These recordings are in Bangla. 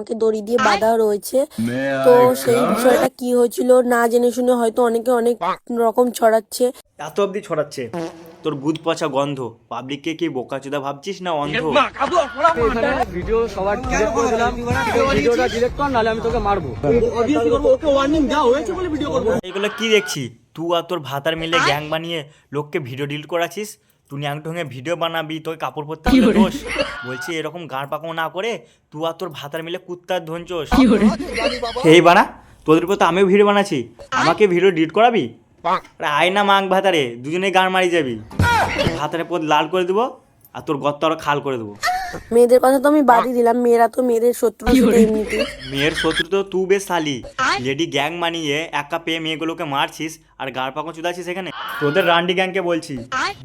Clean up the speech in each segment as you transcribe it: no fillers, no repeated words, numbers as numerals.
আমাকে দড়ি দিয়ে বাঁধা রয়েছে। তো সেই বিষয়টা কি হয়েছিল না জেনে শুনে হয়তো অনেকে অনেক রকম ছড়াচ্ছে। এত অবধি ছড়াচ্ছে তোর গুদ পচা গন্ধ। পাবলিককে কি বোকাচোদা ভাবছিস না অন্ধ? এখানে ভিডিও সবার ডিলিট করে দিলাম। ভিডিওটা ডিলিট কর, নাহলে আমি তোকে মারবো। এগুলো কি দেখছি? তুই আর তোর ভাতার মিলে গ্যাং বানিয়ে লোককে ভিডিও ডিলিট করাছিস। তুই ন্যাং ঢঙে ভিডিও বানাবি, তোকে কাপড় পরতে হবে দোষ। বলছি এরকম গাঁড় পাকাও না করে তুই আর তোর ভাতার মিলে কুত্তার ধনচোস। এই বানা, তোদের উপর তো আমিও ভিডিও বানাচ্ছি, আমাকে ভিডিও ডিলিট করাবি? আরে আয় না মাং ভাতারে, দুজনেই গান মারি যাবি। ভাতারে পথ লাল করে দেবো আর তোর গর্ত আরো খাল করে দেবো। মেয়েদের কথা তো আমি বাদই দিলাম, মেয়েরা তো মেয়েদের শত্রু সেটা এমনিতেই। মেয়ের শত্রু তো তুই বেশ শালি। লেডি গ্যাং বানিয়ে একা পেয়ে মেয়েগুলোকে মারছিস আর গাড় পাকো চুদাচ্ছিস এখানে। তোদের রান্ডি গ্যাংকে বলছি,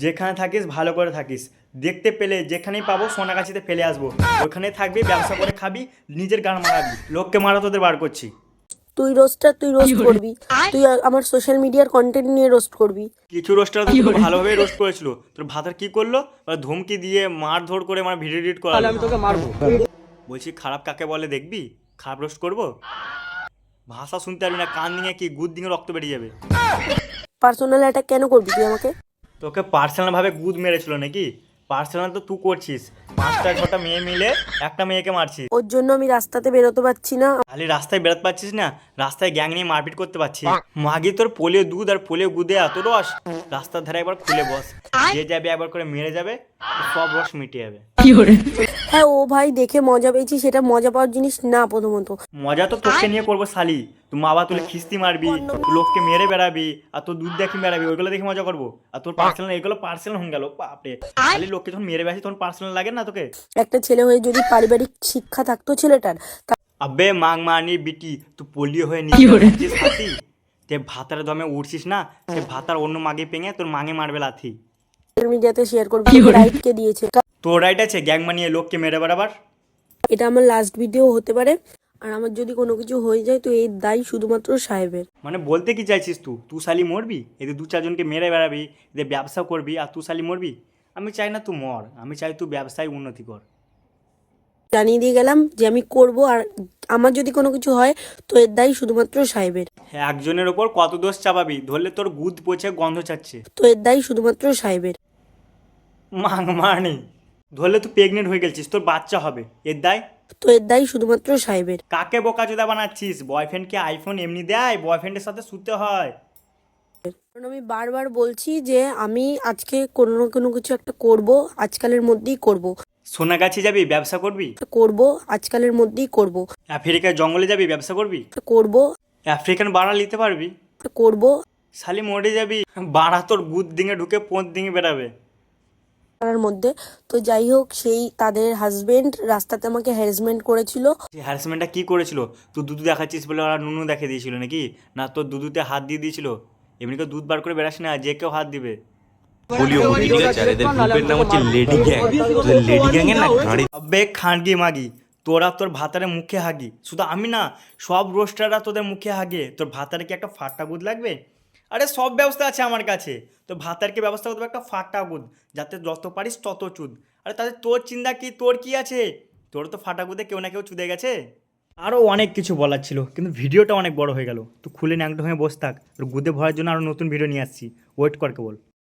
যেখানে থাকিস ভালো করে থাকিস। দেখতে পেলে যেখানেই পাবো সোনাগাছিতে ফেলে আসবো, ওখানে থাকবি, ব্যবসা করে খাবি, নিজের গান মারাবি। লোককে মারা তোদের বার করছি। তুই রোস্ট করবি, তুই আমার সোশ্যাল মিডিয়ার কন্টেন্ট নিয়ে রোস্ট করবি। কিছু রোস্টার তো তোকে ভালোভাবে রোস্ট করেছিল, তোর ভাতার কি করলো? ধমকি দিয়ে মারধর করে আমার ভিডিও এডিট করা। তাহলে আমি তোকে মারবো। বলছি খারাপ কাকে বলে দেখবি? খারাপ রোস্ট করবো? ভাষা শুনতে পারবি না, কান দিয়ে কি গুদ দিয়ে রক্ত বেরিয়ে যাবে। পার্সোনাল অ্যাটাক কেন করবি তুই আমাকে? তোকে পার্সোনাল ভাবে গুদ মেরেছিল নাকি? পার্সোনাল তো তুই করছিস, 5টা 6টা মেয়ে মিলে একটা মেয়েকে মারছিস। ওর জন্য আমি রাস্তাতে বেরোতে পারছি না। খালি রাস্তায় বেরোতে পারছিস না, রাস্তায় গ্যাং নিয়ে মারপিট করতে পারছিস। মাগি তোর পোলিও দুধ আর পোলিও গুদে এত রস, রাস্তার ধারে একবার খুলে বস, যে যাবে একবার করে মেরে যাবে, সব রস মিটে যাবে। হ্যাঁ ও ভাই, দেখে মজা পেয়েছি, সেটা মজা পাওয়ার জিনিস না। প্রথমত মজা তো তোকে নিয়ে করবো শালি। তুই মা বাবা তুলে খিস্তি মারবি, তুই লোককে মেরে বেড়াবি আর তোর দুধ দেখি বেড়াবি, ওইগুলো দেখে মজা করবো। আর তোর পার্সোনাল, এগুলো পার্সোনাল হয়ে গেল। বাপরে, খালি লোককে যখন মেরে বেড়াচ্ছিস তখন পার্সোনাল লাগে না তোকে? একটা ছেলে হয়ে যদি পারিবারিক শিক্ষা থাকতো ছেলেটার, আবে মাং মানি বিটি, তুই পোলিও হয়ে নিচ্ছিস হাতি। তে ভাতার দমে উঠছিস না, সে ভাতার অন্য মাগে পেঙে তোর মাঙে মারবে লাথি। সোশ্যাল মিডিয়াতে শেয়ার করবি, রাইট কে দিয়েছে? তোর রাইট আছে গ্যাং বানিয়ে লোককে মেরে বেড়াবার? এটা আমার লাস্ট ভিডিও হতে পারে, আর আমার যদি কোনো কিছু হয়ে যায় তো এর দায় শুধুমাত্র সাহেবের। মানে বলতে কি চাইছিস? তুই শালি মরবি, এদের 2-4 জনকে মেরে বেড়াবি, এদের ব্যবসা করবি আর তুই শালি মরবি? আমি চাই না তুই মর, আমি চাই তুই ব্যবসায় উন্নতি কর। জানিয়ে দিয়ে গেলাম যে আমি করব, আর আমার যদি কোনো কিছু হয় তো এর দায় শুধুমাত্র সাহেবের। একজনের ওপর কত দোষ চাপাবি? ধরলে তোর গুদ পচে গন্ধ ছাড়ছে। তো এর দায় শুধুমাত্র সাহেবের। মাং মানি, ধরলে তুই প্রেগনেন্ট হয়ে গেছিস, তোর বাচ্চা হবে, এর দায়? তো এর দায় শুধুমাত্র সাহেবের। কাকে বোকাচোদা বানাচ্ছিস? বয়ফ্রেন্ডকে আইফোন এমনি দেয়? বয়ফ্রেন্ডের সাথে শুতে হয়? কারণ আমি বারবার বলছি যে আমি আজকে কোনো না কোনো কিছু একটা করব, আজকালের মধ্যেই করব। সোনাগাছি যাবি, ব্যবসা করবি? করব, আজকালের মধ্যেই করব। আফ্রিকার জঙ্গলে যাবি, ব্যবসা করবি? করব, আফ্রিকান বাড়া নিতে পারবি? করব। শালি মরে যাবি, বাড়া তোর গুদ দিঙে ঢুকে পোঁত দিঙে বেরাবে। তার মধ্যে তো যাই হোক, সেই তাদের হাজবেন্ড রাস্তাতে আমাকে হ্যারাসমেন্ট করেছিল। সেই হ্যারাসমেন্টটা কি করেছিল? তুই দুধু দেখাচ্ছিস বলে ওরা নুনু দেখে দিয়েছিল নাকি? না তোর দুধুতে হাত দিয়ে দিয়েছিল? এমনি করে দুধ বার করে বেড়াস না, যে কেউ হাত দিবে। আবে খানগি মাগি, তোরা তোর ভাতারে মুখে হাগি, শুধু আমি না, সব রোস্টাররা তোদের মুখে হাগে। তোর ভাতারে কি একটা ফাটা গুদ লাগবে? আরে সব ব্যবস্থা আছে আমার কাছে। তোর ভাতারকে ব্যবস্থা করতে হবে একটা ফাটা গুদ, যাতে যত পারিস তত চুদ। আরে তাদের তোর চিন্তা কি? তোর কি আছে? তোর তো ফাটা গুদে কেউ না কেউ চুদে গেছে। আরও অনেক কিছু বলার ছিল, কিন্তু ভিডিওটা অনেক বড় হয়ে গেল। তুই খুলে ন্যাংটো হয়ে বসে থাক, তোর গুদে ভরার জন্য আরও নতুন ভিডিও নিয়ে আসছি, ওয়েট কর কেবল।